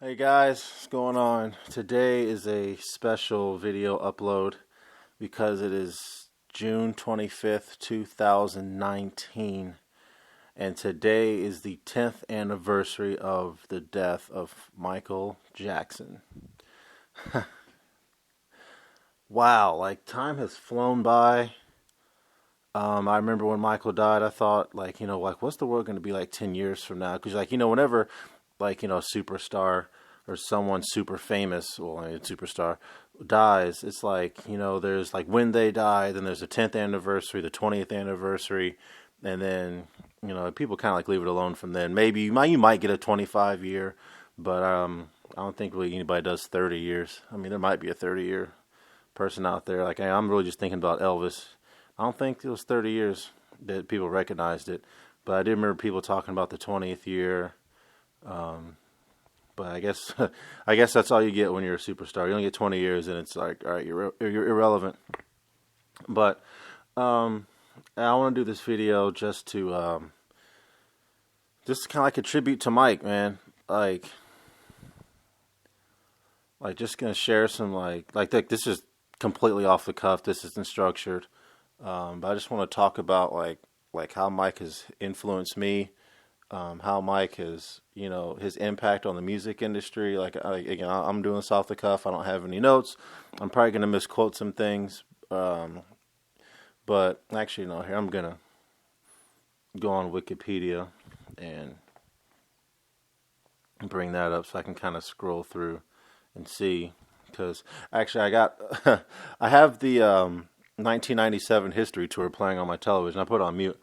Hey guys, what's going on? Today is a special video upload because it is June 25th, 2019, and today is the 10th anniversary of the death of Michael Jackson. Wow, like time has flown by. I remember when Michael died, I thought like what's the world going to be like 10 years from now? Because whenever a superstar or someone super famous, well, I mean, superstar dies, it's like, there's like when they die, then there's the 10th anniversary, the 20th anniversary, and then, people kind of like leave it alone from then. Maybe you might get a 25 year, but I don't think really anybody does 30 years. I mean, there might be a 30-year person out there. Like, I'm really just thinking about Elvis. I don't think it was 30 years that people recognized it, but I did remember people talking about the 20th year. But I guess I guess that's all you get when you're a superstar. You only get 20 years, and it's like, all right, you're irrelevant. But I want to do this video just kind of like a tribute to Mike, man. Like just gonna share some this is completely off the cuff. This isn't structured. But I just want to talk about like how Mike has influenced me, how Mike has, his impact on the music industry. Again, I'm doing this off the cuff. I don't have any notes. I'm probably gonna misquote some things, but actually, no. Here, I'm gonna go on Wikipedia and bring that up so I can kind of scroll through and see. Because actually, I have the 1997 history tour playing on my television. I put it on mute,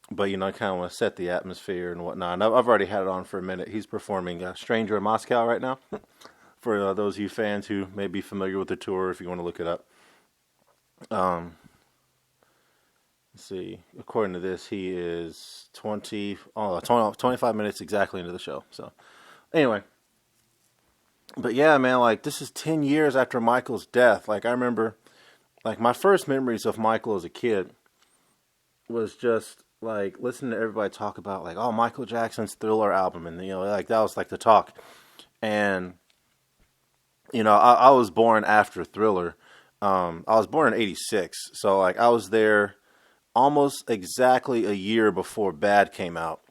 but I kind of want to set the atmosphere and whatnot. And I've already had it on for a minute. He's performing "Stranger in Moscow" right now. For those of you fans who may be familiar with the tour, if you want to look it up. Let's see. According to this, he is 25 minutes exactly into the show. So, anyway. But yeah, man, like this is 10 years after Michael's death. Like I remember, like my first memories of Michael as a kid was just like listening to everybody talk about like, oh, Michael Jackson's Thriller album, and like that was like the talk. And I was born after Thriller. I was born in '86, so like I was there almost exactly a year before Bad came out.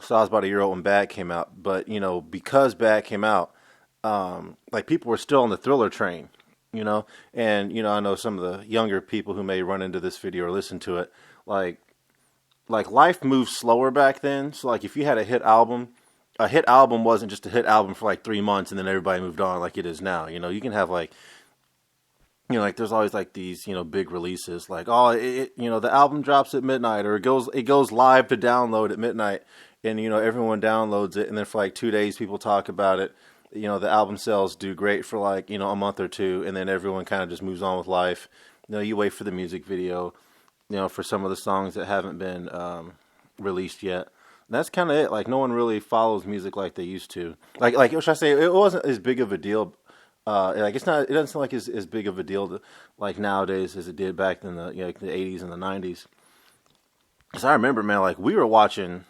So I was about a year old when Bad came out. But because Bad came out, like people were still on the Thriller train, and I know some of the younger people who may run into this video or listen to it, like life moved slower back then. So like if you had a hit album wasn't just a hit album for like 3 months and then everybody moved on like it is now. You can have like like there's always like these big releases like, oh, the album drops at midnight, or it goes live to download at midnight, and everyone downloads it, and then for like 2 days people talk about it. The album sales do great for like a month or two, and then everyone kind of just moves on with life. You wait for the music video, for some of the songs that haven't been released yet. And that's kind of it. Like no one really follows music like they used to. Like what should I say? It wasn't as big of a deal. Like it's not. It doesn't seem like as big of a deal like nowadays as it did back in the like the '80s and the '90s. Because I remember, man, like we were watching.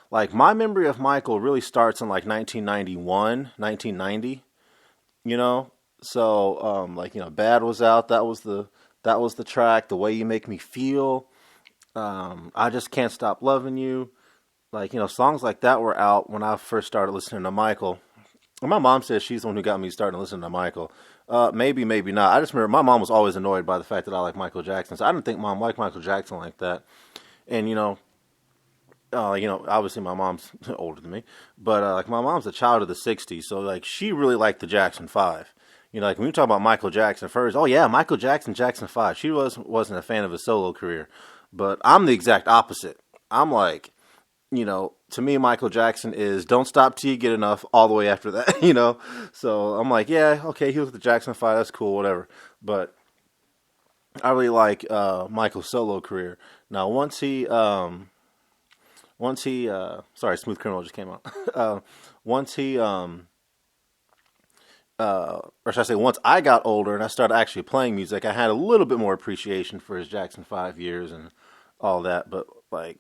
Like my memory of Michael really starts in like 1991, 1990. So Bad was out. That was the track. The Way You Make Me Feel. I Just Can't Stop Loving You. Like songs like that were out when I first started listening to Michael. And my mom says she's the one who got me started listening to Michael. Maybe, maybe not. I just remember my mom was always annoyed by the fact that I like Michael Jackson. So I didn't think Mom liked Michael Jackson like that. And obviously my mom's older than me, but like my mom's a child of the '60s, so like she really liked the Jackson Five. Like when you talk about Michael Jackson first, oh yeah, Michael Jackson, Jackson Five. She wasn't a fan of his solo career, but I'm the exact opposite. I'm like, to me, Michael Jackson is "Don't Stop Till You Get Enough" all the way after that. So I'm like, yeah, okay, he was with the Jackson Five, that's cool, whatever. But I really like Michael's solo career. Now sorry, Smooth Criminal just came out. Once he or should I say, once I got older and I started actually playing music, I had a little bit more appreciation for his Jackson 5 years and all that. But like,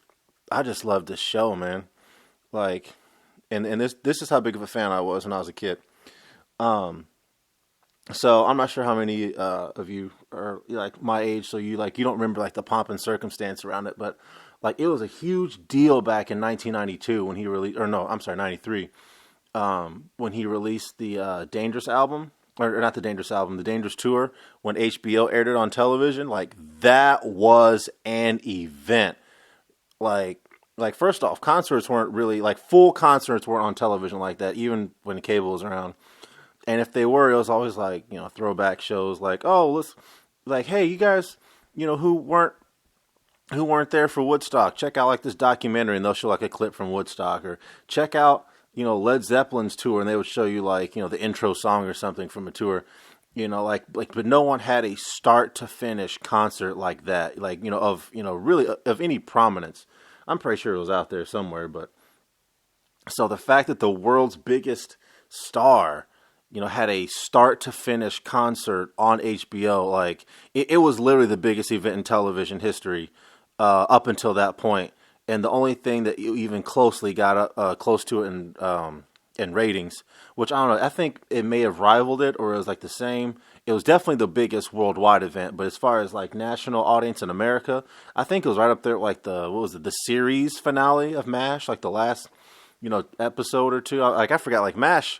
I just love this show, man. Like, and this is how big of a fan I was when I was a kid. So I'm not sure how many of you are like my age, so you don't remember like the pomp and circumstance around it, but like it was a huge deal back in 1992 when he released, or no, I'm sorry, 93, when he released the Dangerous album, or not the Dangerous album, the Dangerous tour, when HBO aired it on television. Like that was an event. Like like first off, concerts weren't really like full concerts weren't on television like that, even when cable was around. And if they were, it was always like, throwback shows like, oh, let's like, hey, you guys, who weren't there for Woodstock, check out like this documentary, and they'll show like a clip from Woodstock, or check out, Led Zeppelin's tour, and they would show you like, the intro song or something from a tour. But no one had a start to finish concert like that, like, really of any prominence. I'm pretty sure it was out there somewhere, but so the fact that the world's biggest star, had a start to finish concert on HBO, like it was literally the biggest event in television history up until that point. And the only thing that you even closely got close to it in ratings, which I don't know, I think it may have rivaled it or it was like the same. It was definitely the biggest worldwide event, but as far as like national audience in America, I think it was right up there like the series finale of MASH, like the last, episode or two. Like I forgot, like MASH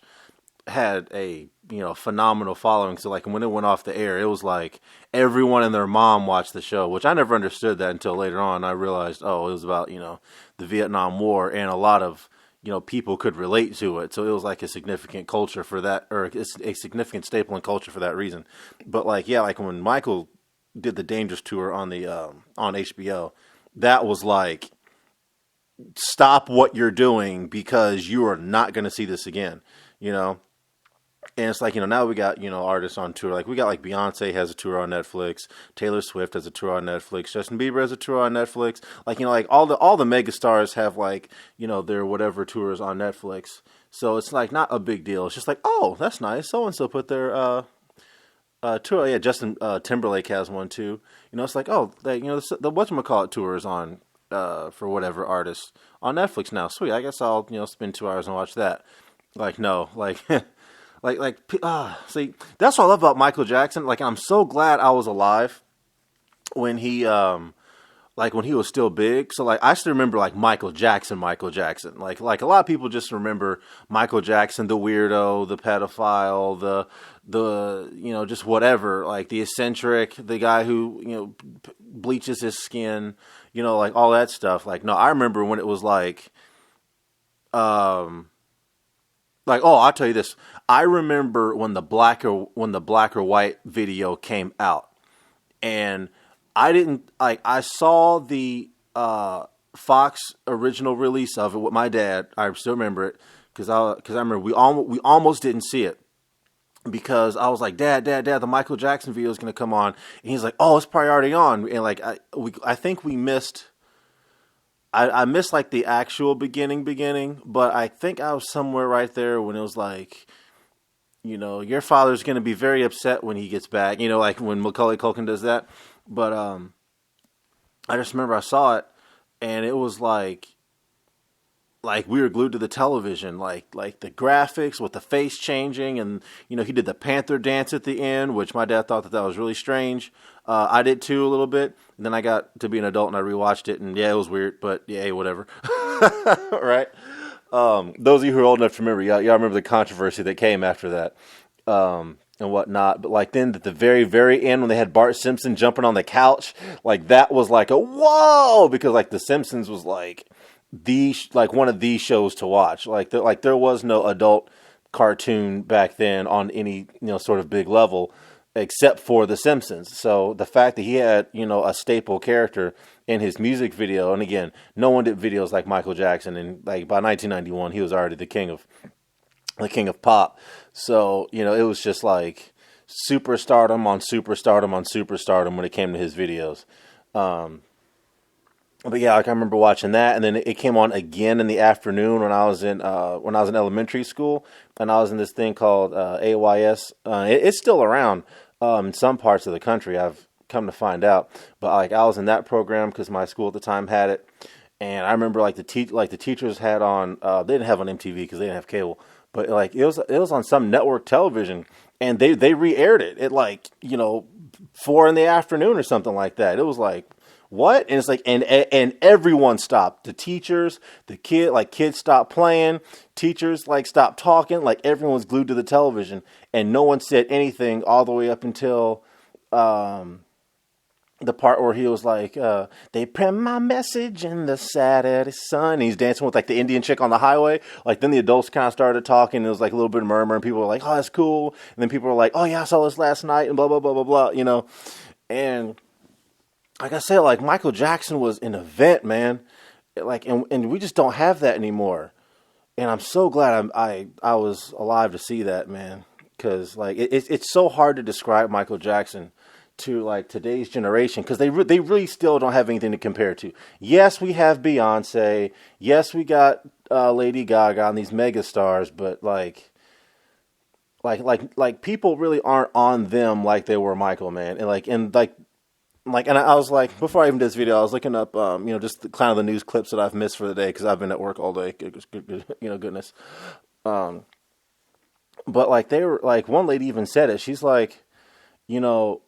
had a phenomenal following. So like when it went off the air, it was like everyone and their mom watched the show, which I never understood that until later on. I realized, oh, it was about the Vietnam War, and a lot of people could relate to it. So it was like a significant culture for that, or a significant staple in culture for that reason. But like yeah, like when Michael did the Dangerous tour on the on HBO, that was like, stop what you're doing because you are not going to see this again. And it's like, now we got, artists on tour. Like we got like Beyonce has a tour on Netflix. Taylor Swift has a tour on Netflix. Justin Bieber has a tour on Netflix. Like, like all the mega stars have like, their whatever tours on Netflix. So it's like not a big deal. It's just like, oh, that's nice. So-and-so put their tour. Yeah, Justin Timberlake has one too. It's like, oh, they, the whatchamacallit tour is on for whatever artist on Netflix now. Sweet. I guess I'll, spend 2 hours and watch that. Like, no, like, see, that's what I love about Michael Jackson. Like, I'm so glad I was alive when he, when he was still big. So, like, I still remember, like, Michael Jackson. Like, a lot of people just remember Michael Jackson, the weirdo, the pedophile, the just whatever, like, the eccentric, the guy who, bleaches his skin, like, all that stuff. Like, no, I remember when it was, like, oh, I'll tell you this. I remember when the black or white video came out, and I didn't like. I saw the Fox original release of it with my dad. I still remember it because I remember we almost didn't see it because I was like, Dad, the Michael Jackson video is gonna come on, and he's like, oh, it's probably already on, and like I think we missed. I missed like the actual beginning, but I think I was somewhere right there when it was like, your father's going to be very upset when he gets back, like when Macaulay Culkin does that. But I just remember I saw it, and it was like we were glued to the television, like the graphics with the face changing, and he did the Panther dance at the end, which my dad thought that was really strange. I did too a little bit. And then I got to be an adult and I rewatched it, and yeah, it was weird, but yeah, whatever. Right? Those of you who are old enough to remember, y'all remember the controversy that came after that, and whatnot. But like then at the very, very end when they had Bart Simpson jumping on the couch, like that was like a whoa, because like The Simpsons was like one of the shows to watch. Like there was no adult cartoon back then on any sort of big level except for The Simpsons. So the fact that he had a staple character in his music video, and again, no one did videos like Michael Jackson, and like by 1991 he was already the king of pop. So it was just like superstardom on superstardom on superstardom when it came to his videos. But yeah, like I remember watching that, and then it came on again in the afternoon when I was in elementary school, and I was in this thing called AYS. It's still around in some parts of the country, I've come to find out. But like I was in that program because my school at the time had it, And I remember like the teachers had on they didn't have on MTV because they didn't have cable, but like it was on some network television, and they re-aired it at like 4 in the afternoon or something like that. It was like what? And it's like and everyone stopped. The teachers, kids stopped playing, teachers like stopped talking, like everyone was glued to the television, and no one said anything all the way up until the part where he was like, they print my message in the Saturday sun. And he's dancing with like the Indian chick on the highway. Like then the adults kind of started talking. And there was like a little bit of murmur, and people were like, "Oh, that's cool." And then people were like, "Oh yeah, I saw this last night," and blah blah blah blah blah. And like I said, like Michael Jackson was an event, man. Like and we just don't have that anymore. And I'm so glad I was alive to see that, man. Because like it's so hard to describe Michael Jackson to like today's generation because they really still don't have anything to compare to. Yes, we have Beyonce. Yes, we got Lady Gaga and these mega stars, but like people really aren't on them like they were Michael, man. And I was like, before I even did this video, I was looking up, just kind of the news clips that I've missed for the day because I've been at work all day. Goodness. But like they were like one lady even said it. She's like, you know,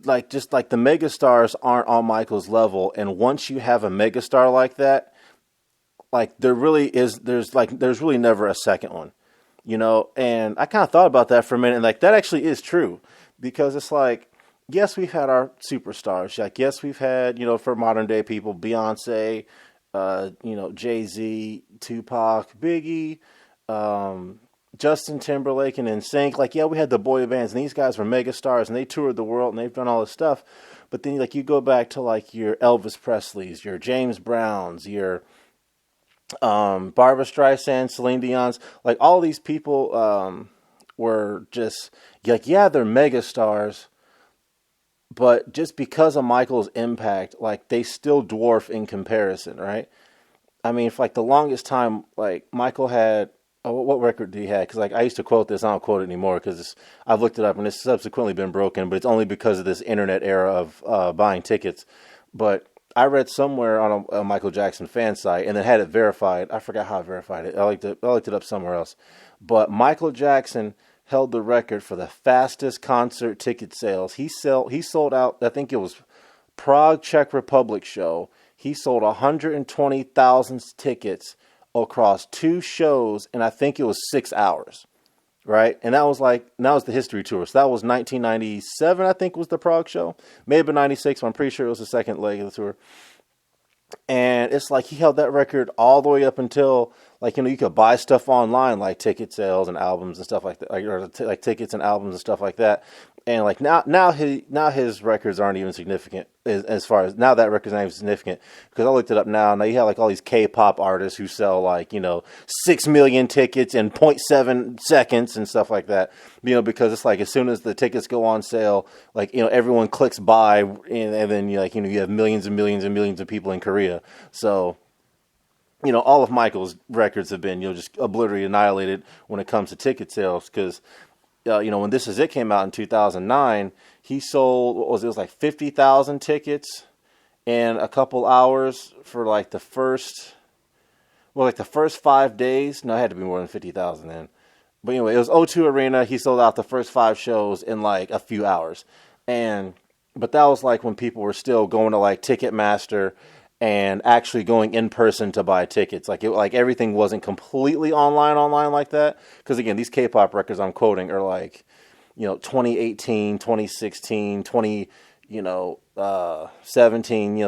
like just like the megastars aren't on Michael's level, and once you have a megastar like that, like there's really never a second one, And I kind of thought about that for a minute, and like that actually is true, because it's like yes, we've had our superstars, like yes, we've had for modern day people, Beyonce, Jay-Z, Tupac, Biggie, Justin Timberlake and NSYNC. Like, yeah, we had the boy bands, and these guys were mega stars, and they toured the world, and they've done all this stuff. But then, like, you go back to like your Elvis Presleys, your James Browns, your Barbra Streisand, Celine Dion's. Like, all these people were just like, yeah, they're mega stars, but just because of Michael's impact, like, they still dwarf in comparison, right? I mean, for like the longest time, like Michael had. Oh, what record did he have? Because like I used to quote this, I don't quote it anymore because I've looked it up and it's subsequently been broken. But it's only because of this internet era of buying tickets. But I read somewhere on a Michael Jackson fan site and then had it verified. I forgot how I verified it. I looked it up somewhere else. But Michael Jackson held the record for the fastest concert ticket sales. He sold out. I think it was Prague, Czech Republic show. He sold 120,000 tickets across 2 shows, and I think it was 6 hours, right? And that was the history tour. So that was 1997, I think, was the Prague show. Maybe 96, but I'm pretty sure it was the second leg of the tour. And it's like he held that record all the way up until, like, you could buy stuff online, like ticket sales and albums and stuff like that, like tickets and albums and stuff like that. And like now his records aren't even significant as far as now that record's not even significant because I looked it up now. Now you have like all these K-pop artists who sell like 6 million tickets in zero point 0.7 seconds and stuff like that. Because it's like as soon as the tickets go on sale, like everyone clicks buy and then you have millions and millions and millions of people in Korea. So all of Michael's records have been just obliterated, annihilated when it comes to ticket sales because. When This Is It came out in 2009, he sold, it was like 50,000 tickets in a couple hours for like the first 5 days. No, it had to be more than 50,000 then. But anyway, it was O2 Arena. He sold out the first 5 shows in like a few hours. But that was like when people were still going to like Ticketmaster and actually going in person to buy tickets. Like everything wasn't completely online like that. Because again, these K-pop records I'm quoting are like, 2018, 2016, 17,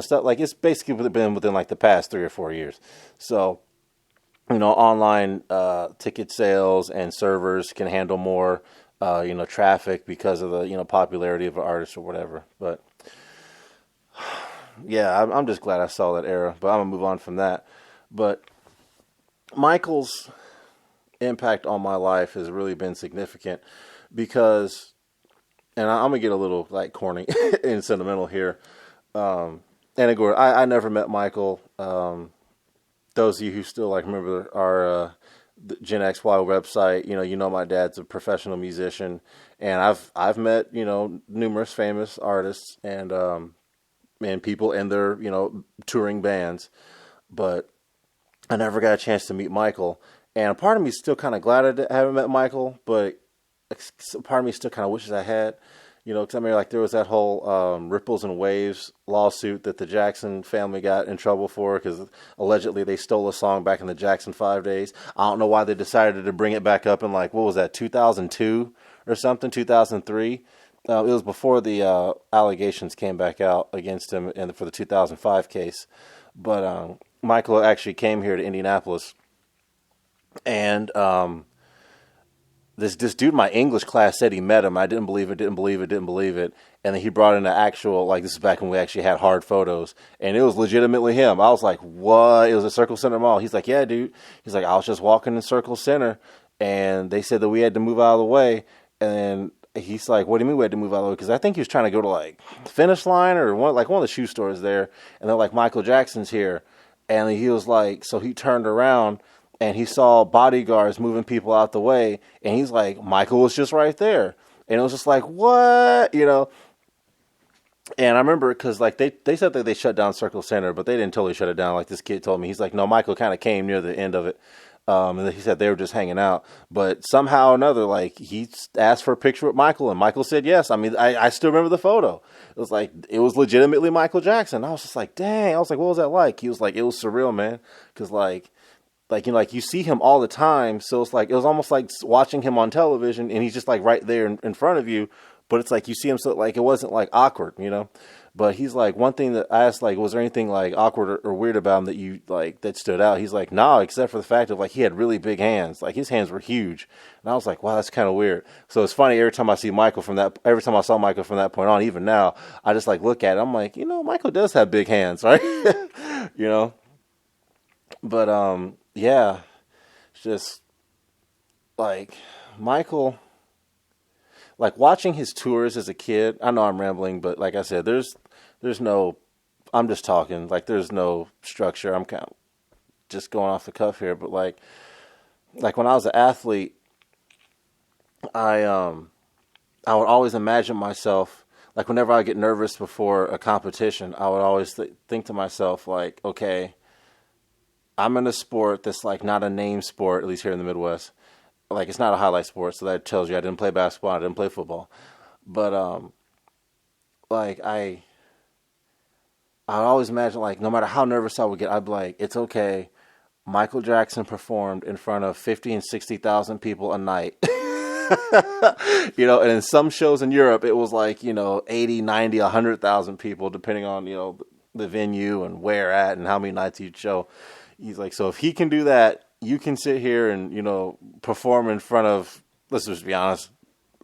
stuff like it's basically been within like the past 3 or 4 years. So, online ticket sales and servers can handle more, traffic because of the, popularity of an artist or whatever. But yeah, I'm just glad I saw that era, but I'm going to move on from that. But Michael's impact on my life has really been significant because, and I'm going to get a little like corny and sentimental here. And again, I never met Michael. Those of you who still like remember our the Gen XY website, my dad's a professional musician, and I've met numerous famous artists, and and people in their, touring bands. But I never got a chance to meet Michael. And a part of me is still kind of glad I haven't met Michael, but a part of me still kind of wishes I had. Because I mean, like there was that whole Ripples and Waves lawsuit that the Jackson family got in trouble for because allegedly they stole a song back in the Jackson 5 days. I don't know why they decided to bring it back up in like, what was that, 2002 or something, 2003? It was before the allegations came back out against him for the 2005 case. But Michael actually came here to Indianapolis, and this dude in my English class said he met him. I didn't believe it, and then he brought in an actual, like, this is back when we actually had hard photos, and it was legitimately him. I was like, what? It was at Circle Center Mall. He's like, yeah, dude. He's like, I was just walking in Circle Center, and they said that we had to move out of the way, and he's like, what do you mean we had to move out of the way? Because I think he was trying to go to, like, Finish Line or one of the shoe stores there, and they're like, Michael Jackson's here, and he was like, so he turned around, and he saw bodyguards moving people out the way, and he's like, Michael was just right there. And it was just like, what? And I remember because like they said that they shut down Circle Center, but they didn't totally shut it down. Like this kid told me, he's like, no, Michael kind of came near the end of it. And he said they were just hanging out. But somehow or another, like he asked for a picture with Michael, and Michael said yes. I mean, I still remember the photo. It was legitimately Michael Jackson. I was just like, dang. I was like, what was that like? He was like, it was surreal, man. Because like you see him all the time, so it's like it was almost like watching him on television, and he's just like right there in front of you. But it's like you see him, so like it wasn't like awkward, But he's like, one thing that I asked, like, was there anything like awkward or weird about him that you like that stood out? He's like, no, except for the fact of like he had really big hands, like his hands were huge, and I was like, wow, that's kind of weird. So it's funny every time I saw Michael from that point on, even now, I just like look at it, I'm like, Michael does have big hands, right? But yeah, it's just like Michael, like watching his tours as a kid. I know I'm rambling, but like I said, there's no, I'm just talking, like there's no structure. I'm kind of just going off the cuff here, but like when I was an athlete, I would always imagine myself, like whenever I get nervous before a competition, I would always think to myself like, okay, I'm in a sport that's like not a name sport, at least here in the Midwest. Like it's not a highlight sport, so that tells you I didn't play basketball, I didn't play football. But like I always imagine like no matter how nervous I would get, I'd be like, it's okay. Michael Jackson performed in front of 50 and 60,000 people a night. And in some shows in Europe, it was like, 80, 90, 100,000 people, depending on, the venue and where at and how many nights you'd show. He's like, so if he can do that, you can sit here and, perform in front of, let's just be honest,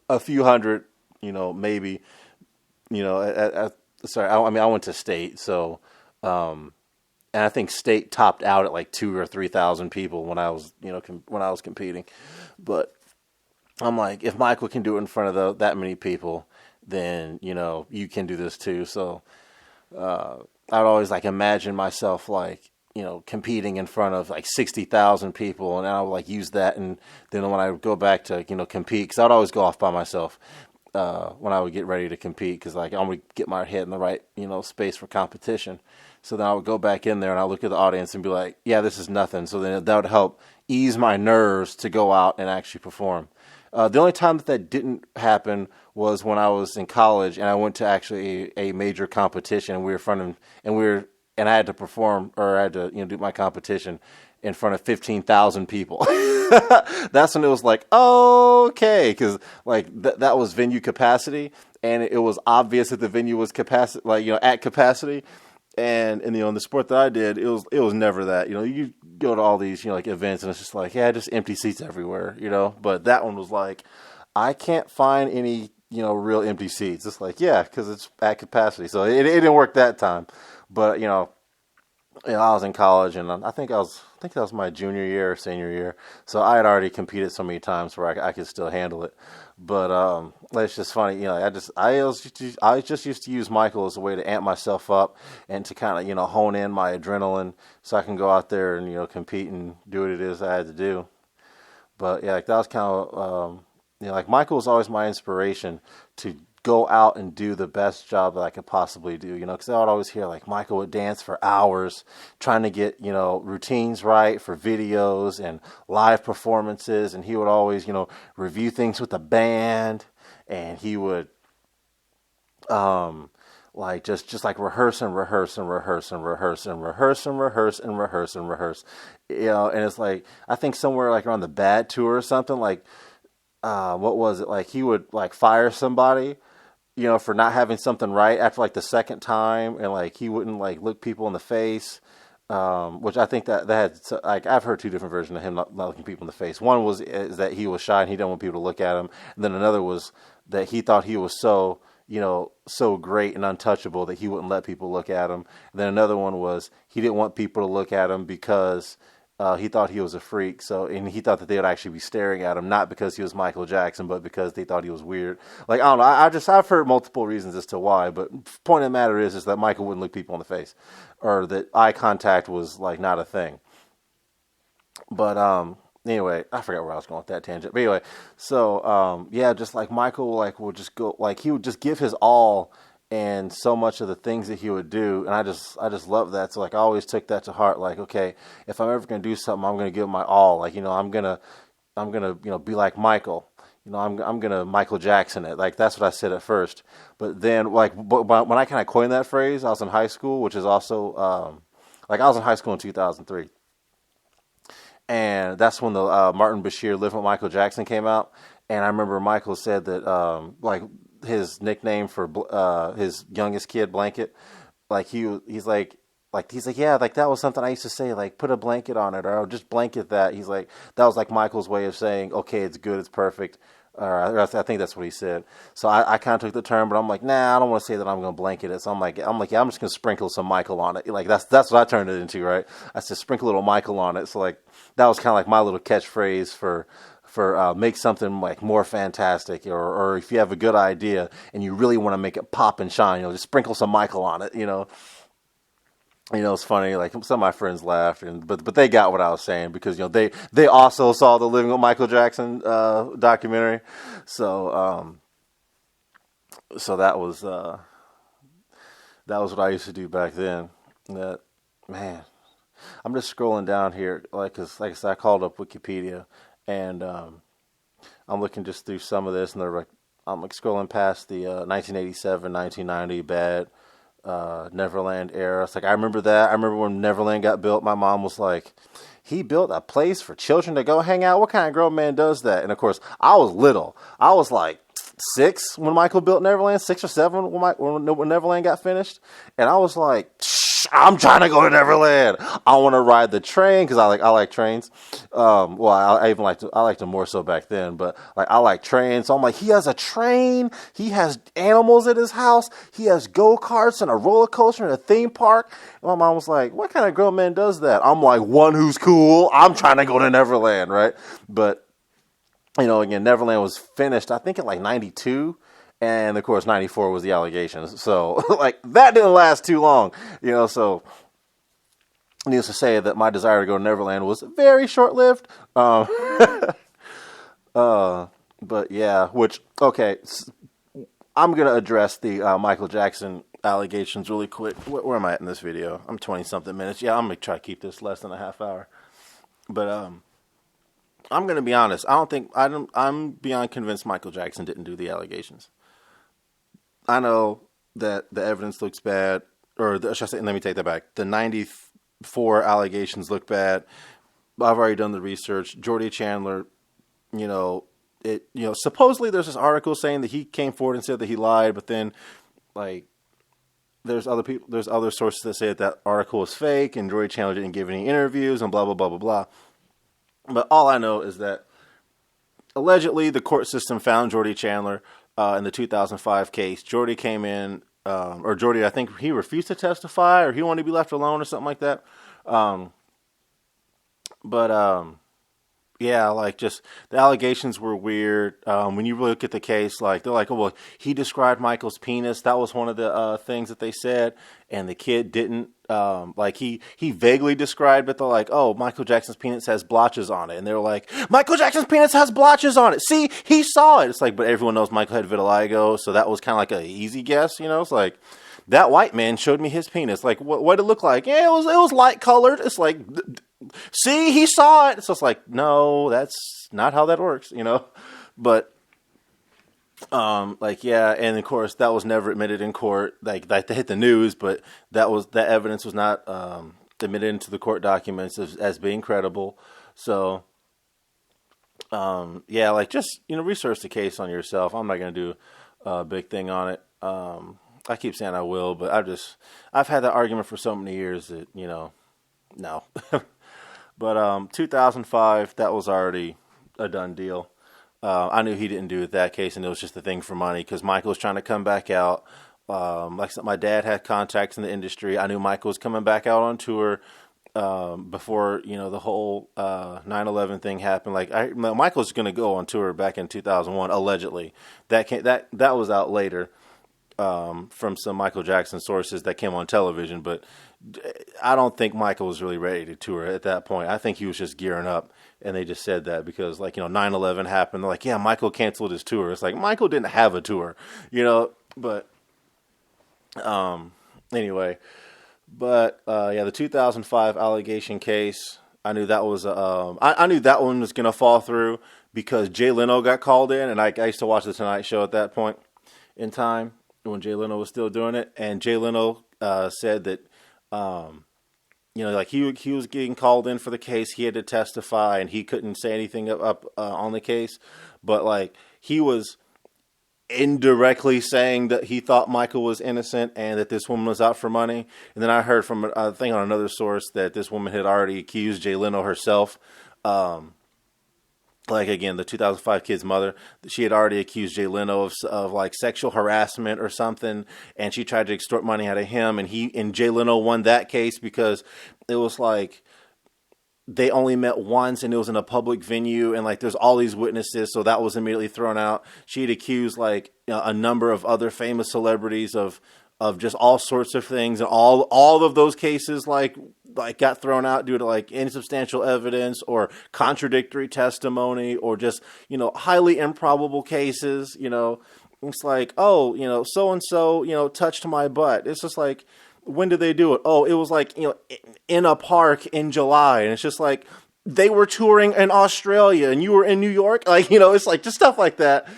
a few hundred, maybe, sorry, I went to state. So, and I think state topped out at like 2,000 or 3,000 people when I was, when I was competing. But I'm like, if Michael can do it in front of that many people, then, you can do this too. So, I'd always like imagine myself like, competing in front of like 60,000 people, and I would like use that, and then when I would go back to compete, because I'd always go off by myself when I would get ready to compete, because like I would get my head in the right space for competition. So then I would go back in there and I look at the audience and be like, yeah, this is nothing. So then that would help ease my nerves to go out and actually perform. The only time that didn't happen was when I was in college and I went to actually a major competition, and we were in front of, and I had to perform, or I had to, do my competition in front of 15,000 people. That's when it was like, okay, because like that was venue capacity, and it was obvious that the venue was capacity, like at capacity. And in the sport that I did, it was never that. You go to all these like events, and it's just like, yeah, just empty seats everywhere. But that one was like, I can't find any real empty seats. It's like, yeah, because it's at capacity. So it didn't work that time. But I was in college, and I think that was my junior year or senior year. So I had already competed so many times where I could still handle it. But it's just funny, I just used to use Michael as a way to amp myself up and to kind of hone in my adrenaline so I can go out there and compete and do what it is I had to do. But yeah, like that was kind of like Michael was always my inspiration to go out and do the best job that I could possibly do, because I would always hear like Michael would dance for hours trying to get, routines right for videos and live performances. And he would always, review things with the band, and he would, like just like rehearse and rehearse and rehearse and rehearse and rehearse and rehearse and rehearse and rehearse, and it's like, I think somewhere like around the Bad tour or something, like, what was it? Like he would like fire somebody, for not having something right after like the second time, and like he wouldn't like look people in the face, which I think that had, like, I've heard two different versions of him not looking people in the face. One is that he was shy and he didn't want people to look at him, and then another was that he thought he was so so great and untouchable that he wouldn't let people look at him. And then another one was he didn't want people to look at him because he thought he was a freak. And he thought that they would actually be staring at him, not because he was Michael Jackson, but because they thought he was weird. Like, I don't know. I've heard multiple reasons as to why, but point of the matter is that Michael wouldn't look people in the face, or that eye contact was like not a thing. But, anyway, I forgot where I was going with that tangent. But anyway, so yeah, just like Michael, like would just go, like he would just give his all, and so much of the things that he would do, and I just love that. So like I always took that to heart. Like, okay, if I'm ever gonna do something, I'm gonna give my all. Like, I'm gonna be like Michael. I'm gonna Michael Jackson it. Like that's what I said at first. But then but when I kind of coined that phrase, I was in high school, which is also like I was in high school in 2003. And that's when the Martin Bashir Live with Michael Jackson came out. And I remember Michael said that like his nickname for his youngest kid, Blanket, like he's like, yeah, like that was something I used to say, like put a blanket on it, or just blanket that. He's like, that was like Michael's way of saying, okay, it's good, it's perfect. I think that's what he said. So I kind of took the term, but I'm like, nah, I don't want to say that I'm going to blanket it. So I'm like, yeah, I'm just going to sprinkle some Michael on it. Like that's what I turned it into, right? I said sprinkle a little Michael on it. So like that was kind of like my little catchphrase for make something like more fantastic, or if you have a good idea and you really want to make it pop and shine, just sprinkle some Michael on it. It's funny. Like some of my friends laughed, but they got what I was saying because they also saw the Living with Michael Jackson documentary, so that was what I used to do back then. That, man, I'm just scrolling down here, cause like I said, I called up Wikipedia, and I'm looking just through some of this, and I'm like scrolling past the 1987, 1990 Bad. Neverland era. It's like, I remember that. I remember when Neverland got built, my mom was like, he built a place for children to go hang out? What kind of grown man does that? And of course, I was little. I was like 6 when Michael built Neverland, 6 or 7 when Neverland got finished. And I was like, I'm trying to go to Neverland. I want to ride the train because I like trains. Well, I liked them more so back then, but like I like trains. So I'm like, he has a train. He has animals at his house. He has go-karts and a roller coaster and a theme park. And my mom was like, what kind of grown man does that? I'm like, one who's cool. I'm trying to go to Neverland, right? But again, Neverland was finished, I think, in like 92. And of course, 94 was the allegations. So like that didn't last too long, so needless to say that my desire to go to Neverland was very short-lived. But yeah, okay, I'm going to address the Michael Jackson allegations really quick. Where am I at in this video? I'm 20-something minutes. Yeah, I'm going to try to keep this less than a half hour. But I'm going to be honest. I'm beyond convinced Michael Jackson didn't do the allegations. I know that the evidence looks bad, or should I say, let me take that back. The 94 allegations look bad. I've already done the research. Jordy Chandler, supposedly there's this article saying that he came forward and said that he lied, but then, like, there's other sources that say that article is fake and Jordy Chandler didn't give any interviews and blah, blah, blah, blah, blah. But all I know is that allegedly the court system found Jordy Chandler in the 2005 case. Jordy came in, I think he refused to testify, or he wanted to be left alone or something like that. Yeah, like just the allegations were weird. When you really look at the case, like they're like, oh well, he described Michael's penis. That was one of the things that they said, and the kid didn't. Like he vaguely described it. They're like, oh, Michael Jackson's penis has blotches on it, and they were like, Michael Jackson's penis has blotches on it. See, he saw it. It's like, but everyone knows Michael had vitiligo, so that was kind of like an easy guess. It's like that white man showed me his penis. Like, what did it look like? Yeah, it was light colored. It's like, see, he saw it. So it's like, no, that's not how that works. But like, yeah, and of course that was never admitted in court. Like they hit the news, but that evidence was not admitted into the court documents as being credible. So yeah, like just research the case on yourself. I'm not gonna do a big thing on it. I keep saying I will, but I've had that argument for so many years that no. But 2005, that was already a done deal. I knew he didn't do it that case, and it was just a thing for money because Michael was trying to come back out. Like I said, my dad had contacts in the industry. I knew Michael was coming back out on tour before the whole 9/11 thing happened. Like Michael was going to go on tour back in 2001, allegedly. That was out later from some Michael Jackson sources that came on television, but I don't think Michael was really ready to tour at that point. I think he was just gearing up, and they just said that because 9/11 happened. They're like, yeah, Michael canceled his tour. It's like Michael didn't have a tour. But anyway, but yeah, the 2005 allegation case. I knew that was I knew that one was gonna fall through because Jay Leno got called in, and I used to watch the Tonight Show at that point in time when Jay Leno was still doing it, and Jay Leno said that like he was getting called in for the case. He had to testify, and he couldn't say anything up on the case. But like he was indirectly saying that he thought Michael was innocent and that this woman was out for money. And then I heard from a thing on another source that this woman had already accused Jay Leno herself. Like again, the 2005 kid's mother, she had already accused Jay Leno of like sexual harassment or something, and she tried to extort money out of him, and Jay Leno won that case because it was like they only met once and it was in a public venue, and like there's all these witnesses, so that was immediately thrown out. She had accused like a number of other famous celebrities of just all sorts of things, and all of those cases like got thrown out due to like insubstantial evidence or contradictory testimony or just highly improbable cases. It's like, oh, so and so touched my butt. It's just like, when did they do it? Oh, it was like in a park in July, and it's just like they were touring in Australia and you were in New York. Like it's like just stuff like that.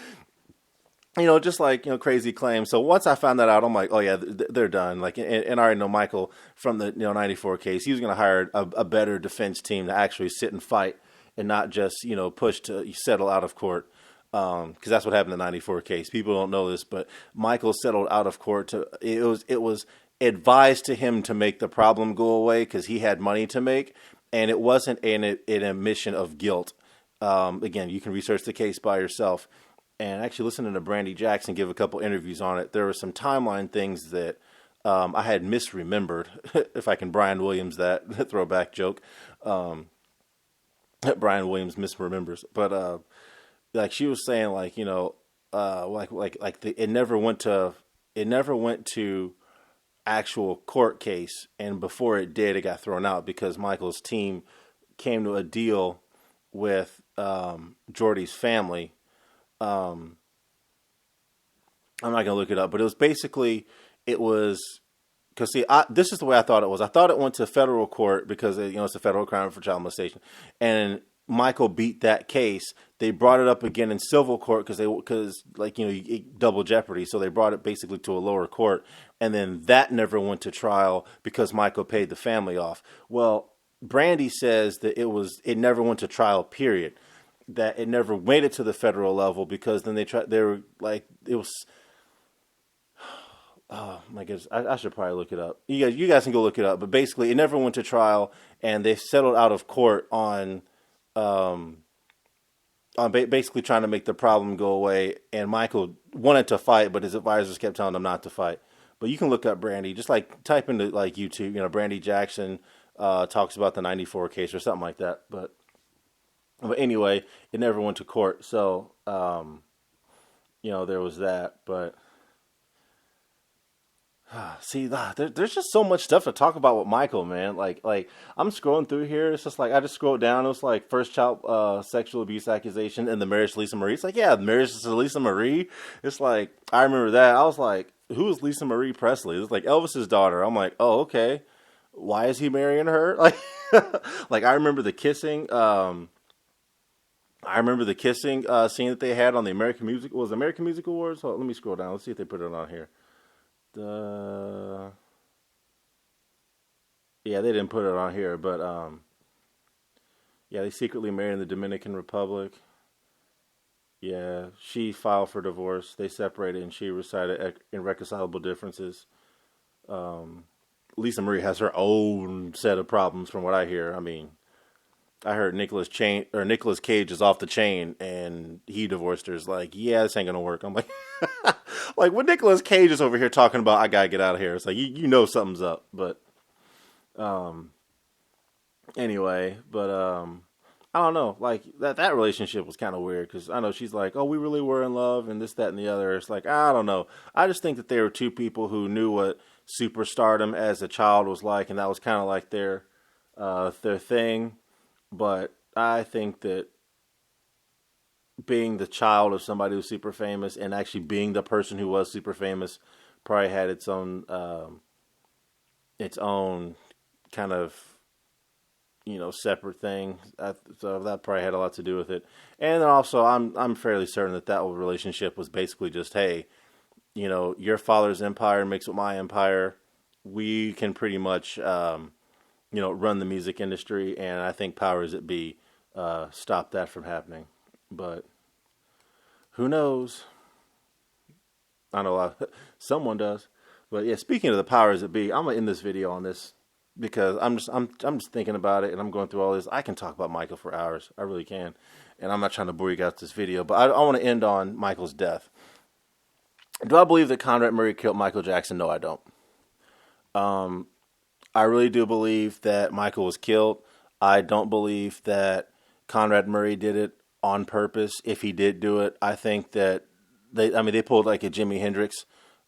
Just like, crazy claims. So once I found that out, I'm like, oh yeah, they're done. Like, and I already know Michael from the, 94 case, he was going to hire a better defense team to actually sit and fight and not just, push to settle out of court. Cause that's what happened in the 94 case. People don't know this, but Michael settled out of court it was advised to him to make the problem go away cause he had money to make. And it wasn't an admission of guilt. Again, you can research the case by yourself. And actually listening to Brandy Jackson give a couple interviews on it, there were some timeline things that I had misremembered, if I can Brian Williams that throwback joke. Brian Williams misremembers. But like she was saying, like, it never went to actual court case. And before it did, it got thrown out because Michael's team came to a deal with Jordy's family. I'm not going to look it up, but it was basically, because see, this is the way I thought it was. I thought it went to federal court because, it's a federal crime for child molestation. And Michael beat that case. They brought it up again in civil court because double jeopardy. So they brought it basically to a lower court. And then that never went to trial because Michael paid the family off. Well, Brandy says that it never went to trial, period. That it never made it to the federal level because then they were like, it was, oh my goodness, I should probably look it up. You guys can go look it up, but basically it never went to trial and they settled out of court on basically trying to make the problem go away. And Michael wanted to fight, but his advisors kept telling him not to fight. But you can look up Brandy, just like type into like YouTube, Brandy Jackson talks about the 94 case or something like that. But But anyway, it never went to court. So, there was that. But see, there's just so much stuff to talk about with Michael, man. Like I'm scrolling through here. It's just like I just scrolled down. It was like first child sexual abuse accusation and the marriage to Lisa Marie. It's like, yeah, the marriage to Lisa Marie. It's like I remember that. I was like, who is Lisa Marie Presley? It's like Elvis's daughter. I'm like, oh, okay. Why is he marrying her? Like, like I remember the kissing. I remember the kissing scene that they had on the American Music American Music Awards. Hold on, let me scroll down. Let's see if they put it on here. The Yeah, they didn't put it on here, but yeah, they secretly married in the Dominican Republic. Yeah, she filed for divorce. They separated, and she recited irreconcilable differences. Lisa Marie has her own set of problems, from what I hear. I mean, I heard Nicolas Cage is off the chain, and he divorced her. Is like, yeah, this ain't gonna work. I'm like, like when Nicolas Cage is over here talking about, I gotta get out of here. It's like you know something's up, but anyway, but I don't know. Like that relationship was kind of weird because I know she's like, oh, we really were in love and this, that, and the other. It's like I don't know. I just think that they were two people who knew what superstardom as a child was like, and that was kind of like their thing. But I think that being the child of somebody who's super famous and actually being the person who was super famous probably had its own kind of separate thing. So that probably had a lot to do with it. And also, I'm fairly certain that relationship was basically just, hey, your father's empire mixed with my empire. We can pretty much, run the music industry, and I think powers that be stop that from happening. But who knows? I know someone does. But yeah, speaking of the powers that be, I'm gonna end this video on this because I'm just thinking about it and I'm going through all this. I can talk about Michael for hours. I really can. And I'm not trying to bore you guys with this video, but I want to end on Michael's death. Do I believe that Conrad Murray killed Michael Jackson? No, I don't. I really do believe that Michael was killed. I don't believe that Conrad Murray did it on purpose. If he did do it, I think that they pulled like a Jimi Hendrix.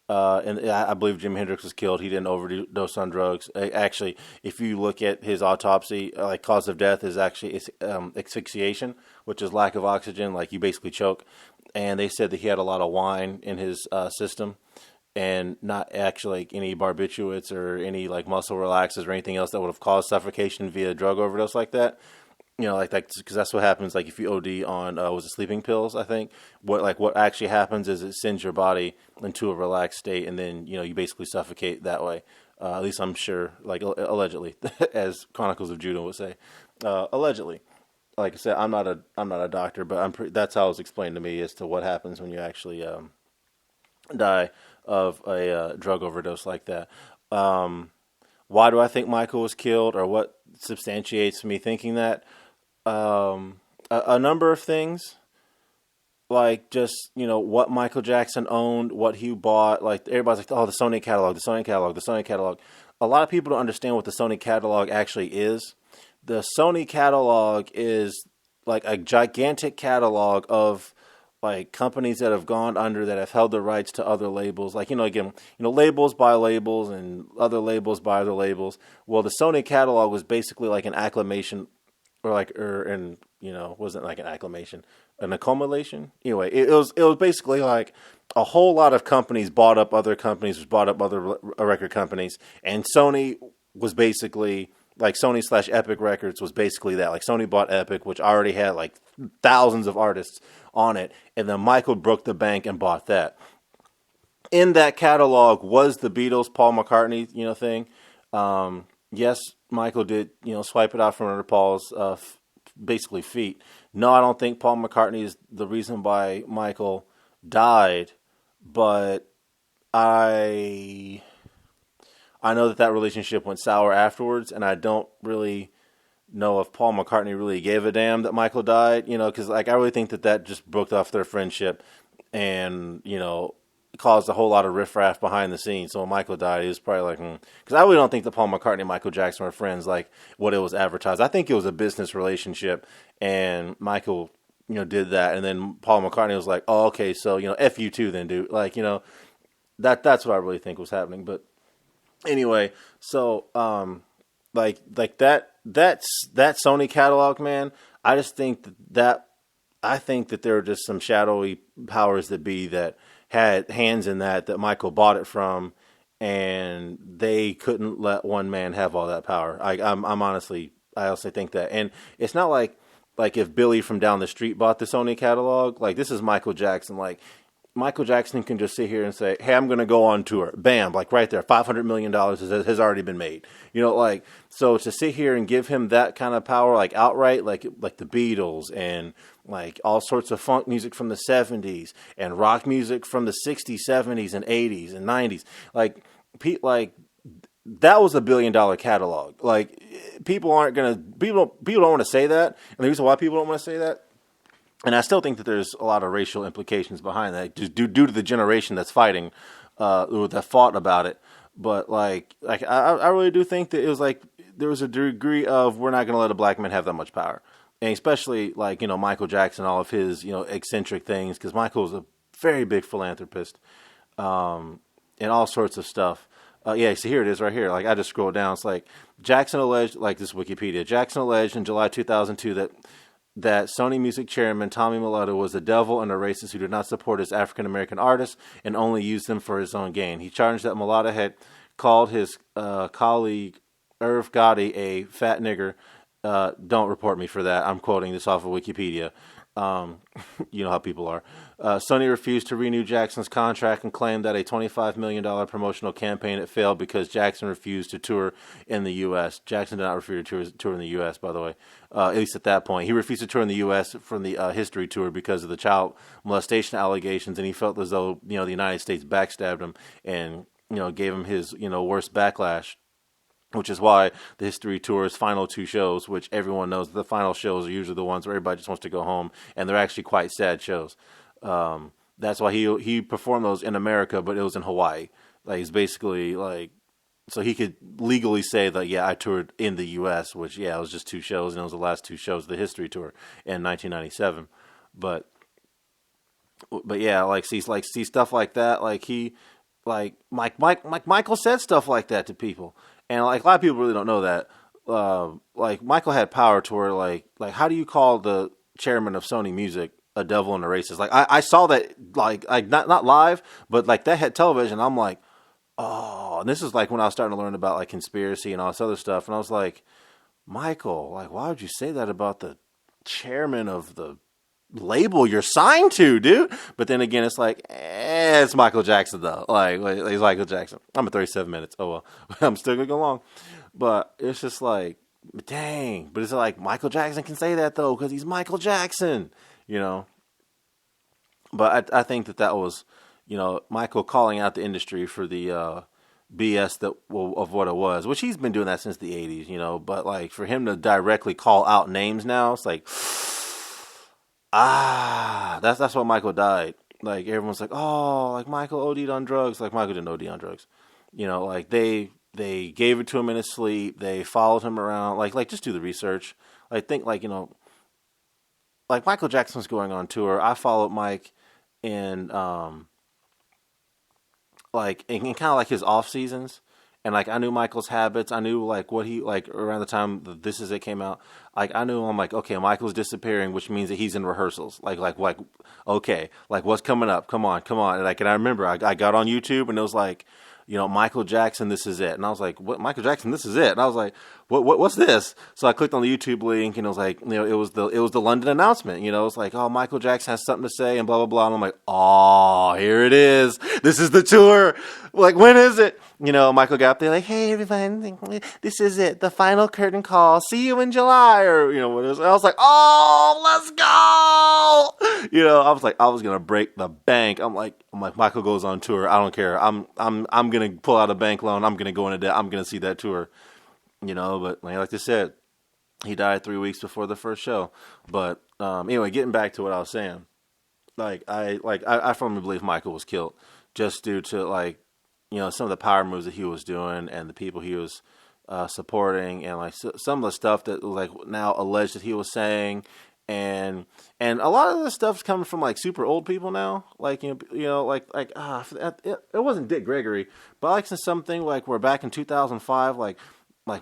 And I believe Jimi Hendrix was killed. He didn't overdose on drugs. Actually, if you look at his autopsy, like cause of death is actually asphyxiation, which is lack of oxygen. Like you basically choke. And they said that he had a lot of wine in his system, and not actually like any barbiturates or any like muscle relaxers or anything else that would have caused suffocation via drug overdose like that. Like that, because that's what happens. Like if you OD on was it sleeping pills? I think what actually happens is it sends your body into a relaxed state, and then you basically suffocate that way. At least I'm sure, like allegedly, as Chronicles of Judah would say, allegedly. Like I said, I'm not a doctor, but that's how it was explained to me as to what happens when you actually die of a drug overdose like that. Why do I think Michael was killed, or what substantiates me thinking that? A number of things, like just what Michael Jackson owned, what he bought. Like everybody's like, oh, the Sony catalog, the Sony catalog, the Sony catalog. A lot of people don't understand what the Sony catalog actually is. The Sony catalog is like a gigantic catalog of like companies that have gone under, that have held the rights to other labels. Like, again, labels buy labels and other labels buy other labels. Well, the Sony catalog was basically like an acclamation, wasn't like an acclamation, an accumulation. Anyway, it was basically like a whole lot of companies bought up other companies, bought up other record companies, and Sony was basically like Sony/Epic Records was basically that. Like Sony bought Epic, which already had like thousands of artists on it, and then Michael broke the bank and bought that. In that catalog was the Beatles, Paul McCartney, thing. Yes, Michael did, swipe it out from under Paul's basically feet. No, I don't think Paul McCartney is the reason why Michael died, but I know that relationship went sour afterwards, and I don't really know if Paul McCartney really gave a damn that Michael died, because like I really think that just broke off their friendship, and caused a whole lot of riffraff behind the scenes. So when Michael died, it was probably like, because I really don't think that Paul McCartney and Michael Jackson were friends like what it was advertised. I think it was a business relationship, and Michael, did that, and then Paul McCartney was like, oh, okay, so f you too, then, dude. Like, that's what I really think was happening. But anyway, so like that Sony catalog, man. I just think that I think that there were just some shadowy powers that be that had hands in that Michael bought it from, and they couldn't let one man have all that power. I honestly think that, and it's not like if Billy from down the street bought the Sony catalog. Like, this is Michael Jackson. Like, Michael Jackson can just sit here and say, hey, I'm going to go on tour. Bam, like right there, $500 million has already been made. Like, so to sit here and give him that kind of power, like outright, like the Beatles and like all sorts of funk music from the 70s and rock music from the 60s, 70s, and 80s and 90s. Like, that was $1 billion catalog. Like, people don't want to say that. And the reason why people don't want to say that, and I still think that there's a lot of racial implications behind that, just due to the generation that's fighting, that fought about it. But I really do think that it was like there was a degree of, we're not going to let a black man have that much power, and especially Michael Jackson, all of his eccentric things, because Michael was a very big philanthropist, and all sorts of stuff. Yeah, so here it is right here. Like, I just scrolled down. It's like Jackson alleged, like this Wikipedia, Jackson alleged in July 2002 that Sony Music chairman Tommy Mottola was a devil and a racist who did not support his African-American artists and only used them for his own gain. He charged that Mottola had called his colleague Irv Gotti a fat nigger. Don't report me for that. I'm quoting this off of Wikipedia. You know how people are. Sony refused to renew Jackson's contract and claimed that a $25 million promotional campaign had failed because Jackson refused to tour in the U.S. Jackson did not refuse to tour in the U.S., by the way, at least at that point. He refused to tour in the U.S. from the History Tour because of the child molestation allegations, and he felt as though the United States backstabbed him and gave him his worst backlash. Which is why the History Tour's final two shows, which everyone knows the final shows are usually the ones where everybody just wants to go home, and they're actually quite sad shows. That's why he performed those in America, but it was in Hawaii. Like, it's basically like, so he could legally say that, yeah, I toured in the U.S., which, yeah, it was just two shows, and it was the last two shows of the History Tour in 1997. But yeah, see stuff like that. Michael said stuff like that to people. And like, a lot of people really don't know that. Michael had power to where like how do you call the chairman of Sony Music a devil and a racist? Like, I saw that like not live, but like that had television. I'm like, oh, and this is like when I was starting to learn about like conspiracy and all this other stuff, and I was like, Michael, like, why would you say that about the chairman of the label you're signed to, dude? But then again, it's like, it's Michael Jackson though. Like, he's Michael Jackson. I'm at 37 minutes. Oh well, I'm still gonna go long. But it's just like, dang. But it's like Michael Jackson can say that though because he's Michael Jackson, But I think that was, Michael calling out the industry for the BS of what it was, which he's been doing that since the 80s, But like, for him to directly call out names now, it's like, that's why Michael died. Like, everyone's like, oh, like Michael OD'd on drugs. Like, Michael didn't OD on drugs. Like they gave it to him in his sleep. They followed him around. Like just do the research. Like, think like Michael Jackson's going on tour. I followed Mike in kind of like his off seasons. And like, I knew Michael's habits. I knew like what he like around the time This Is It came out. Like, I knew, I'm like, okay, Michael's disappearing, which means that he's in rehearsals. Like, okay, like what's coming up? Come on. And I remember I got on YouTube and it was like, Michael Jackson, This Is It. And I was like, what, Michael Jackson, This Is It? And I was like, what's this? So I clicked on the YouTube link and it was like, it was the London announcement. It's like, oh, Michael Jackson has something to say and blah, blah, blah. And I'm like, oh, here it is. This is the tour. Like, when is it? Michael got up there like, hey, everybody, this is it. The final curtain call. See you in July. Or, what it was. And I was like, oh, let's go. I was like, I was going to break the bank. I'm like, Michael goes on tour. I don't care. I'm going to pull out a bank loan. I'm going to go into debt. I'm going to see that tour. But like I said, he died 3 weeks before the first show. But anyway, getting back to what I was saying, I firmly believe Michael was killed. just due to like, some of the power moves that he was doing and the people he was supporting, and like some of the stuff that like now alleged that he was saying, and a lot of this stuff's coming from like super old people now, like it wasn't Dick Gregory, but like something like where back in 2005, like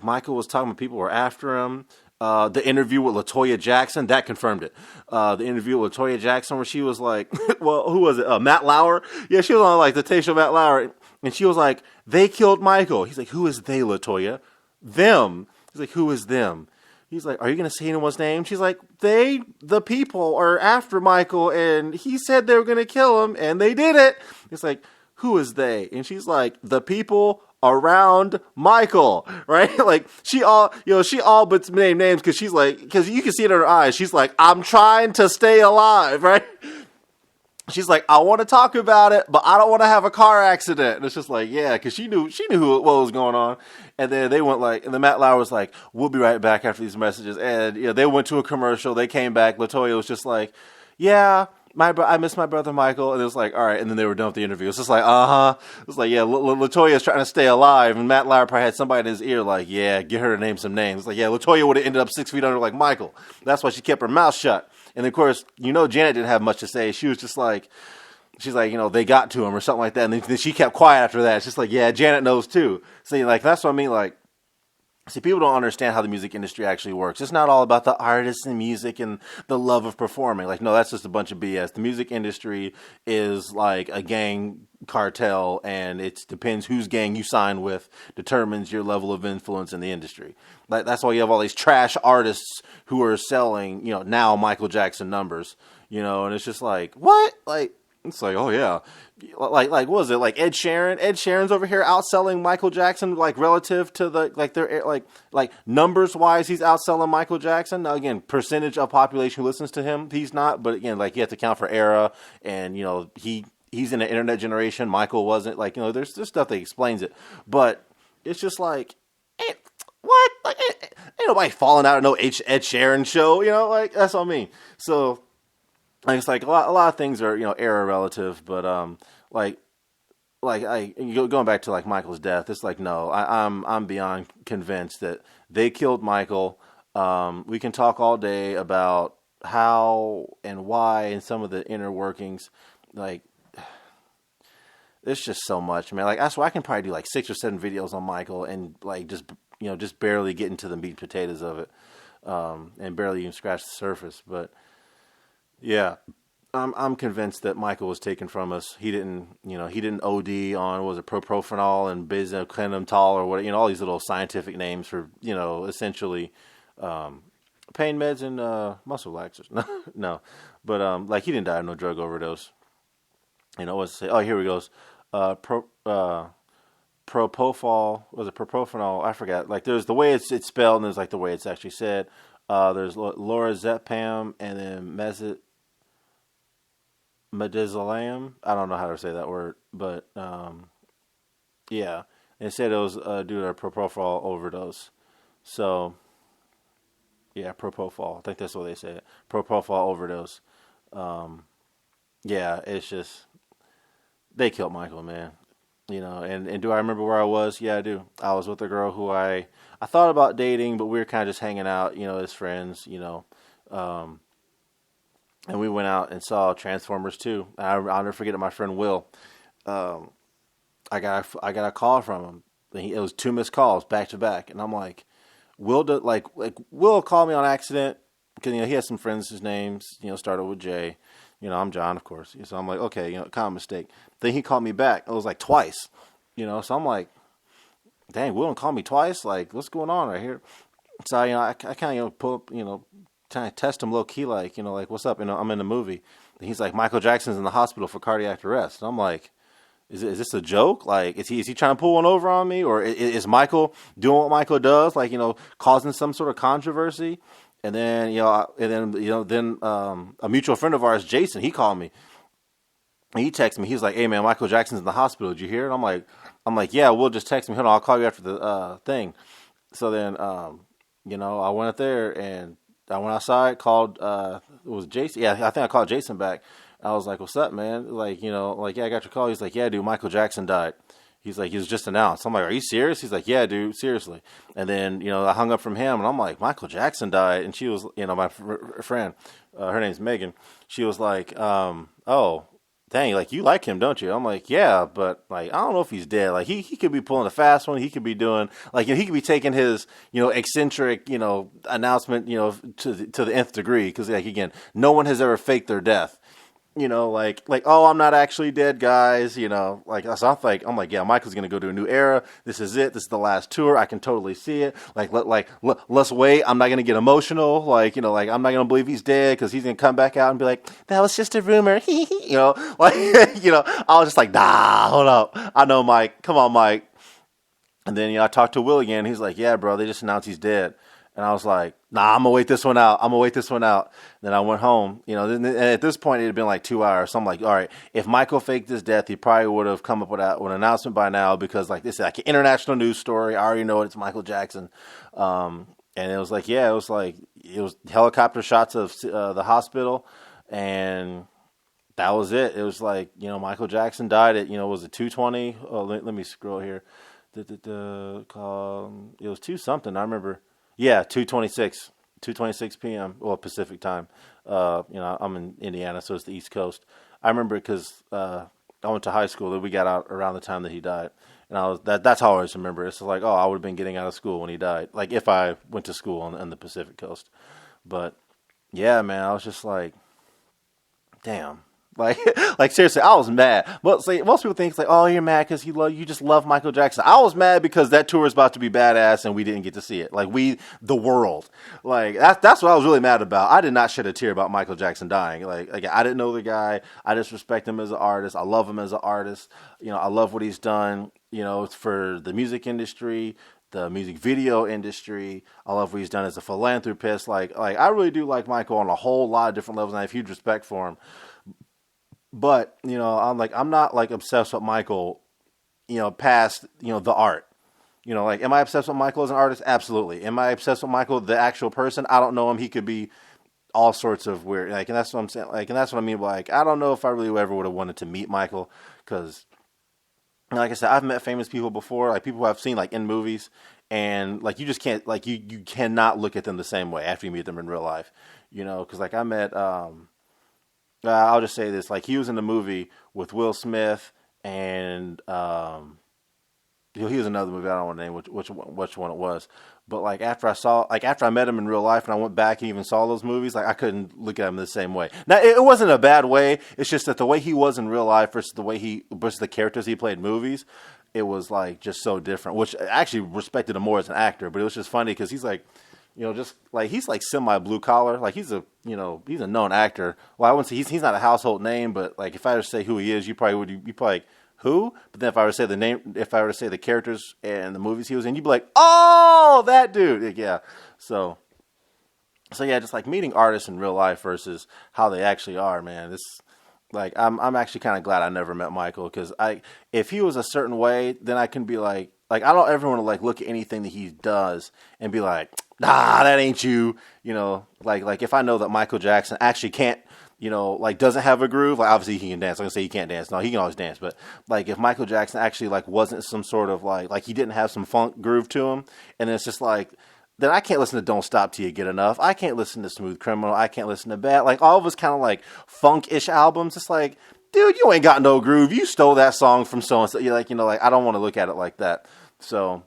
Michael was talking about people were after him. The interview with LaToya Jackson, that confirmed it. The interview with LaToya Jackson where she was like, well, who was it? Matt Lauer? Yeah, she was on like the Today Show Matt Lauer. And she was like, they killed Michael. He's like, who is they, LaToya? Them. He's like, who is them? He's like, are you going to say anyone's name? She's like, the people are after Michael, and he said they were going to kill him, and they did it. It's like, who is they? And she's like, the people around Michael, right? Like she all but name names because because you can see it in her eyes. She's like, I'm trying to stay alive, right? She's like, I want to talk about it, but I don't want to have a car accident. And it's just like, yeah, because she knew what was going on. And then they went like, and then Matt Lauer was like, we'll be right back after these messages. And they went to a commercial. They came back. LaToya was just like, yeah, I miss my brother Michael. And it was like, all right. And then they were done with the interview. It's just like, It was like, yeah, LaToya's trying to stay alive. And Matt Lauer probably had somebody in his ear like, yeah, get her to name some names. It's like, yeah, LaToya would have ended up 6 feet under like Michael. That's why she kept her mouth shut. And of course, Janet didn't have much to say. She was just like, she's like, they got to him or something like that. And then she kept quiet after that. It's just like, yeah, Janet knows too. So like, that's what I mean. Like, see, people don't understand how the music industry actually works. It's not all about the artists and music and the love of performing. Like, no, that's just a bunch of BS. The music industry is like a gang cartel, and it depends whose gang you sign with determines your level of influence in the industry. Like, that's why you have all these trash artists who are selling, now Michael Jackson numbers, and it's just like, what? Like, it's like, oh yeah, like what was it? Like Ed Sheeran? Ed Sheeran's over here outselling Michael Jackson, like relative to the their like numbers wise, he's outselling Michael Jackson. Now again, percentage of population who listens to him, he's not. But again, like you have to count for era, and he's in an internet generation. Michael wasn't. Like there's stuff that explains it, but it's just like, what? Like ain't nobody falling out of no Ed Sheeran show. Like that's what I mean. So. Like it's like a lot of things are era relative, but going back to like Michael's death, it's like no, I'm beyond convinced that they killed Michael. We can talk all day about how and why and some of the inner workings. Like it's just so much, man. Like that's why I can probably do like 6 or 7 videos on Michael and like just barely get into the meat and potatoes of it, and barely even scratch the surface, but. Yeah, I'm convinced that Michael was taken from us. He didn't OD on, was it propofol and bisaclinitol or what, all these little scientific names for, essentially pain meds and muscle relaxers. No, but like he didn't die of no drug overdose. What's to say? Oh, here we goes. Propofol, was it propofol? I forgot. Like there's the way it's spelled and there's like the way it's actually said. There's lorazepam and then midazolam. I don't know how to say that word, but yeah. They said it was due to a propofol overdose. So, yeah, propofol. I think that's what they said. Propofol overdose. Yeah, it's just, they killed Michael, man. And do I remember where I was? Yeah, I do. I was with a girl who I thought about dating, but we were kind of just hanging out, as friends, and we went out and saw Transformers 2. I'll never forget it. My friend Will, I got a call from him. It was 2 missed calls back to back, and I'm like, Will called me on accident because he has some friends whose names started with J. I'm John, of course. So I'm like, okay, common mistake. Then he called me back. It was like twice, So I'm like, dang, Will called me twice. Like, what's going on right here? So I kind of pull up, kind of test him low key, like like what's up? I'm in the movie. And he's like, Michael Jackson's in the hospital for cardiac arrest. And I'm like, is this a joke? Like, is he trying to pull one over on me, or is Michael doing what Michael does, like causing some sort of controversy? And then then a mutual friend of ours, Jason, he called me. And he texted me. He was like, "Hey man, Michael Jackson's in the hospital. Did you hear it?" I'm like, "Yeah, we'll just text me. Hold on, I'll call you after the thing." So then, I went up there and I went outside. Called it was Jason. Yeah, I think I called Jason back. I was like, what's up, man? Like, like, yeah, I got your call. He's like, yeah, dude, Michael Jackson died. He's like, he was just announced. I'm like, are you serious? He's like, yeah, dude, seriously. And then, I hung up from him, and I'm like, Michael Jackson died. And she was, my friend, her name's Megan. She was like, oh, dang, like, you like him, don't you? I'm like, yeah, but, like, I don't know if he's dead. Like, he could be pulling a fast one. He could be doing, like, he could be taking his, eccentric, announcement, to the nth degree. Because, like, again, no one has ever faked their death. Like, oh, I'm not actually dead, guys. Like, so I'm like, yeah, Michael's gonna go to a new era. This is it. This is the last tour. I can totally see it. Let's wait. I'm not gonna get emotional. Like, like, I'm not gonna believe he's dead because he's gonna come back out and be like, that was just a rumor. Like, I was just like, nah, hold up. I know, Mike. Come on, Mike. And then, I talked to Will again. He's like, yeah, bro, they just announced he's dead. And I was like, nah, I'm going to wait this one out. I'm going to wait this one out. Then I went home. And at this point, it had been like 2 hours. So I'm like, all right, if Michael faked his death, he probably would have come up with an announcement by now because, like, this is like an international news story. I already know it's Michael Jackson. And it was like, yeah, it was helicopter shots of the hospital. And that was it. It was like, Michael Jackson died at, was it 2:20? Oh, let me scroll here. It was 2 something. I remember. Yeah, 2:26 p.m. Well, Pacific time. I'm in Indiana, so it's the East Coast. I remember because I went to high school. That we got out around the time that he died, and that's how I always remember. It's like, oh, I would have been getting out of school when he died. Like if I went to school on the Pacific Coast, but yeah, man, I was just like, damn. Like, like seriously, I was mad. But see, most people think it's like, oh, you're mad because you just love Michael Jackson. I was mad because that tour is about to be badass and we didn't get to see it. Like the world, like that's what I was really mad about. I did not shed a tear about Michael Jackson dying. Like I didn't know the guy. I just respect him as an artist. I love him as an artist. I love what he's done. It's for the music industry, the music video industry. I love what he's done as a philanthropist. Like I really do like Michael on a whole lot of different levels, and I have huge respect for him. But, I'm not like obsessed with Michael, past, the art. Like, am I obsessed with Michael as an artist? Absolutely. Am I obsessed with Michael, the actual person? I don't know him. He could be all sorts of weird. Like, and that's what I'm saying. Like, and that's what I mean by, like, I don't know if I really ever would have wanted to meet Michael because, like I said, I've met famous people before, like people who I've seen like in movies, and like you just can't, like you cannot look at them the same way after you meet them in real life, because like I met, I'll just say this: like he was in the movie with Will Smith, and he was another movie. I don't want to name which one it was. But like after I met him in real life, and I went back and even saw those movies, like I couldn't look at him the same way. Now it wasn't a bad way. It's just that the way he was in real life versus the characters he played in movies, it was like just so different. Which I actually respected him more as an actor. But it was just funny because he's like, just like he's like semi blue collar. Like he's a known actor. Well, I wouldn't say he's not a household name, but like if I were to say who he is, you probably like who? But then if I were to say the name, if I were to say the characters and the movies he was in, you'd be like, oh, that dude. Yeah. So yeah, just like meeting artists in real life versus how they actually are, man. This like I'm actually kind of glad I never met Michael because if he was a certain way, then I can be like I don't ever want to like look at anything that he does and be like, nah, that ain't you. Like if I know that Michael Jackson actually can't, like doesn't have a groove, like obviously he can dance. I'm gonna say he can't dance. No, he can always dance. But like if Michael Jackson actually like wasn't some sort of like he didn't have some funk groove to him, and it's just like, then I can't listen to Don't Stop Till You Get Enough. I can't listen to Smooth Criminal. I can't listen to Bad. Like all of his kind of like funk-ish albums. It's like, dude, you ain't got no groove. You stole that song from so and so. You're like, like I don't want to look at it like that. So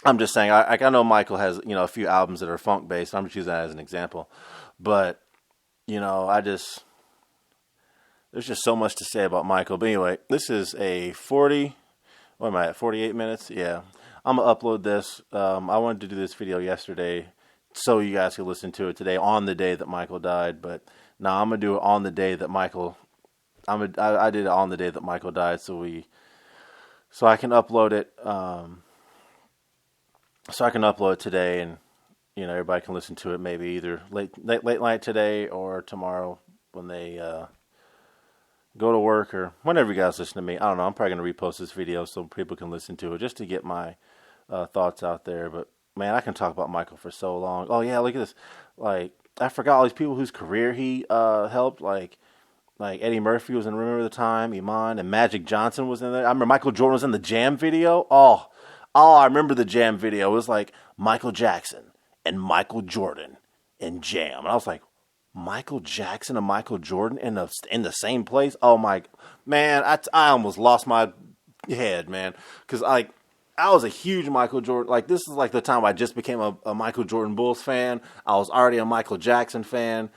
I'm just saying, I know Michael has, a few albums that are funk based. I'm just using that as an example. But, there's just so much to say about Michael. But anyway, this is a 48 minutes? Yeah. I'm going to upload this. I wanted to do this video yesterday so you guys could listen to it today on the day that Michael died. But now I'm going to do it on the day that I did it on the day that Michael died so I can upload it. So I can upload it today, and everybody can listen to it maybe either late night today or tomorrow when they go to work or whenever you guys listen to me. I don't know. I'm probably going to repost this video so people can listen to it just to get my thoughts out there. But man, I can talk about Michael for so long. Oh yeah, look at this. Like I forgot all these people whose career he helped. Like Like Eddie Murphy was in Remember the Time, Iman, and Magic Johnson was in there. I remember Michael Jordan was in the Jam video. I remember the Jam video. It was like Michael Jackson and Michael Jordan in Jam, and I was like, Michael Jackson and Michael Jordan in the same place. Oh my man, I almost lost my head, man, because I was a huge Michael Jordan. Like, this is like the time I just became a Michael Jordan Bulls fan. I was already a Michael Jackson fan.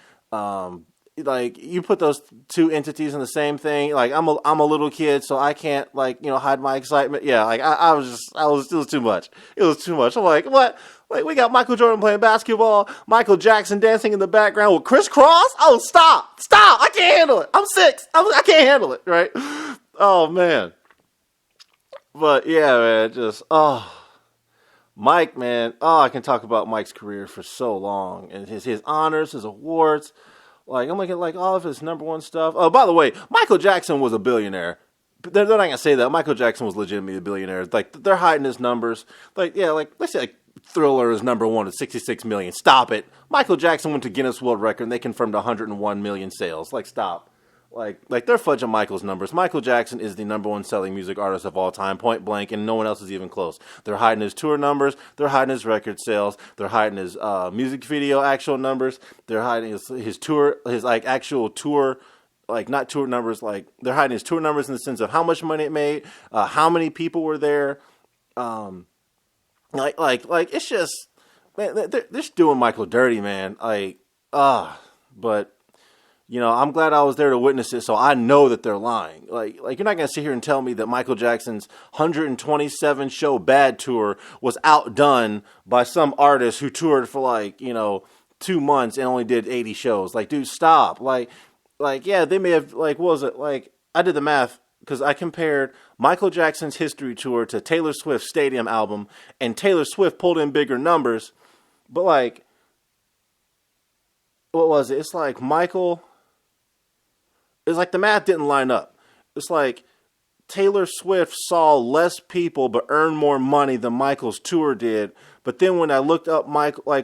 Like, you put those two entities in the same thing. Like, I'm a little kid, so I can't, like, hide my excitement. Yeah, like it was too much. It was too much. I'm like, what? Like, we got Michael Jordan playing basketball, Michael Jackson dancing in the background with Chris Cross. Oh, stop! I can't handle it. I'm 6. I can't handle it. Right? Oh man. But yeah, man, Mike, man. Oh, I can talk about Mike's career for so long, and his honors, his awards. Like, I'm looking at like all of his number one stuff. Oh, by the way, Michael Jackson was a billionaire. They're not gonna say that. Michael Jackson was legitimately a billionaire. Like, they're hiding his numbers. Like, yeah, like let's say like Thriller is number one at 66 million. Stop it. Michael Jackson went to Guinness World Record and they confirmed 101 million sales. Like, stop. Like they're fudging Michael's numbers. Michael Jackson is the number one selling music artist of all time, point blank, and no one else is even close. They're hiding his tour numbers. They're hiding his record sales. They're hiding his music video actual numbers. They're hiding his tour, his like actual tour, like not tour numbers. Like, they're hiding his tour numbers in the sense of how much money it made, how many people were there. Like it's just, man, they're just doing Michael dirty, man. But. I'm glad I was there to witness it, so I know that they're lying. Like you're not going to sit here and tell me that Michael Jackson's 127 show Bad tour was outdone by some artist who toured for 2 months and only did 80 shows. Like, dude, stop. Like yeah, they may have, like, what was it? Like, I did the math because I compared Michael Jackson's History tour to Taylor Swift's Stadium album, and Taylor Swift pulled in bigger numbers. But like, what was it? It's like it's like the math didn't line up. It's like Taylor Swift saw less people but earned more money than Michael's tour did. But then when I looked up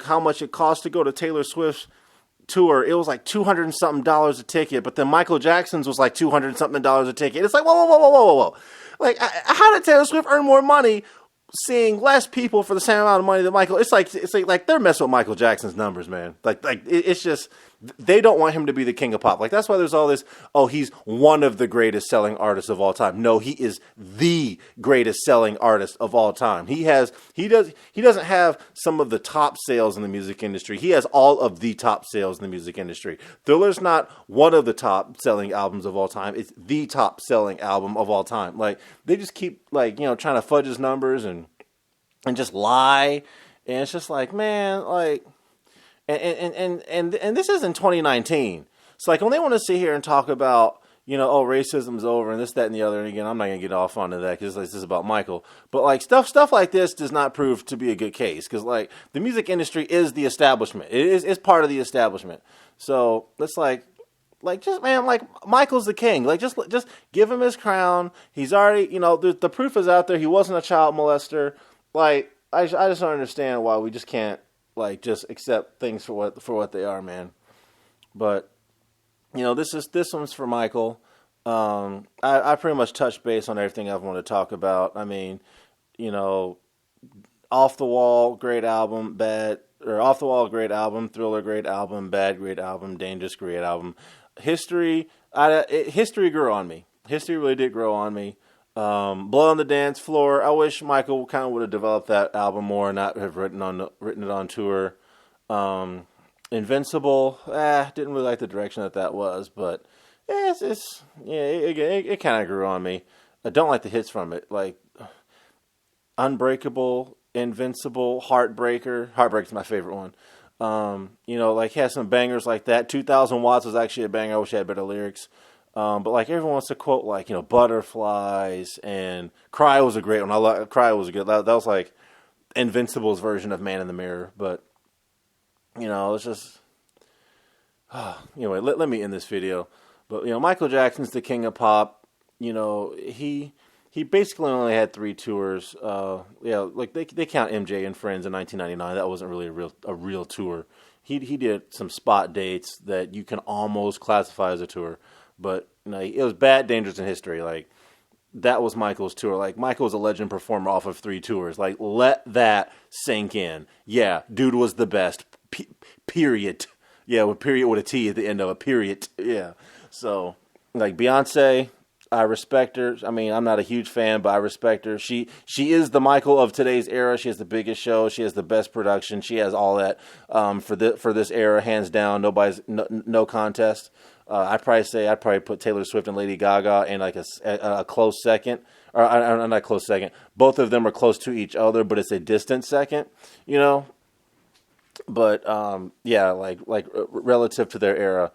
how much it cost to go to Taylor Swift's tour, it was like $200 and something a ticket. But then Michael Jackson's was like $200 and something a ticket. It's like, whoa. Like, how did Taylor Swift earn more money seeing less people for the same amount of money that Michael? It's like they're messing with Michael Jackson's numbers, man. It's just, they don't want him to be the king of pop. Like, that's why there's all this, oh, he's one of the greatest selling artists of all time. No, he is the greatest selling artist of all time. He doesn't have some of the top sales in the music industry. He has all of the top sales in the music industry. Thriller's not one of the top selling albums of all time. It's the top selling album of all time. Like, they just keep trying to fudge his numbers and just lie. And it's just like, man, like, and this is in 2019. So like, when they want to sit here and talk about, racism's over and this, that, and the other, and again, I'm not gonna get off onto that because this is about Michael. But like, stuff like this does not prove to be a good case, because like, the music industry is the establishment. It's part of the establishment. So it's like just, man, like, Michael's the king. Like, just give him his crown. He's already, the proof is out there. He wasn't a child molester. Like, I just don't understand why we just can't, like, just accept things for what they are, man. But this one's for Michael. I pretty much touched base on everything I want to talk about. I mean, Off the Wall, great album. Off the Wall, great album. Thriller, great album. Bad, great album. Dangerous, great album. History grew on me. History really did grow on me. Blood on the Dance Floor. I wish Michael kind of would have developed that album more and not have written it on tour. Invincible. Didn't really like the direction that was, but it kind of grew on me. I don't like the hits from it, like Unbreakable, Invincible, Heartbreaker. Heartbreaker's my favorite one. Like, has some bangers like that. 2,000 Watts was actually a banger. I wish I had better lyrics. But like, everyone wants to quote, like, Butterflies, and Cry was a great one. Cry was a good. That was like Invincible's version of Man in the Mirror. But it's just anyway. Let me end this video. But Michael Jackson's the king of pop. He basically only had 3 tours. Like they count MJ and Friends in 1999. That wasn't really a real tour. He did some spot dates that you can almost classify as a tour. but you know, it was bad, dangerous in history. Like that was Michael's tour. Like Michael's a legend performer off of 3 tours. Like let that sink in. Yeah, dude was the best. Period. Yeah, with period with a T at the end of a period. Yeah. So like Beyonce, I respect her. I mean, I'm not a huge fan, but I respect her. She is the Michael of today's era. She has the biggest show. She has the best production. She has all that for this era, hands down. No contest. I'd probably put Taylor Swift and Lady Gaga in like a close second, or not close second. Both of them are close to each other, but it's a distant second, you know. But yeah, like relative to their era,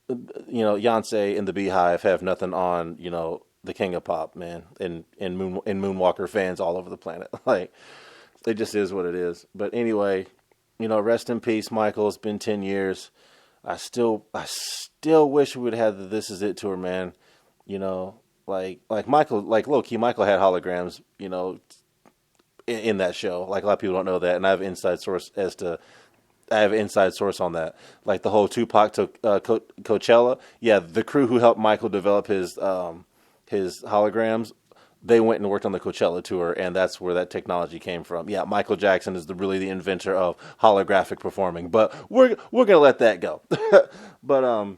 you know, Beyonce and the Beehive have nothing on, you know, the King of Pop, man, and Moonwalker fans all over the planet. Like it just is what it is. But anyway, you know, rest in peace, Michael. It's been 10 years. I still wish we would have the This Is It tour, man. You know, like Michael, like low key, Michael had holograms, you know, in that show. Like a lot of people don't know that, and I have inside source on that. Like the whole Tupac to Coachella. Yeah, the crew who helped Michael develop his holograms, they went and worked on the Coachella tour, and that's where that technology came from. Yeah, Michael Jackson is really the inventor of holographic performing, but we're gonna let that go. But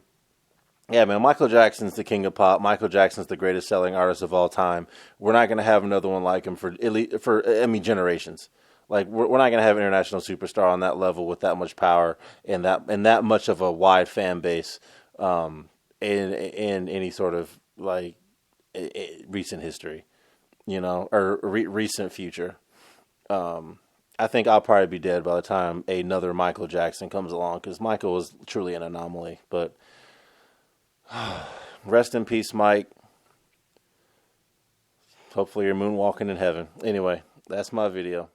yeah, man, Michael Jackson's the king of pop. Michael Jackson's the greatest selling artist of all time. We're not gonna have another one like him for generations. Like we're not gonna have an international superstar on that level with that much power and that much of a wide fan base in any sort of like recent history, you know, or recent future. I think I'll probably be dead by the time another Michael Jackson comes along because Michael was truly an anomaly. But rest in peace, Mike. Hopefully you're moonwalking in heaven. Anyway, that's my video.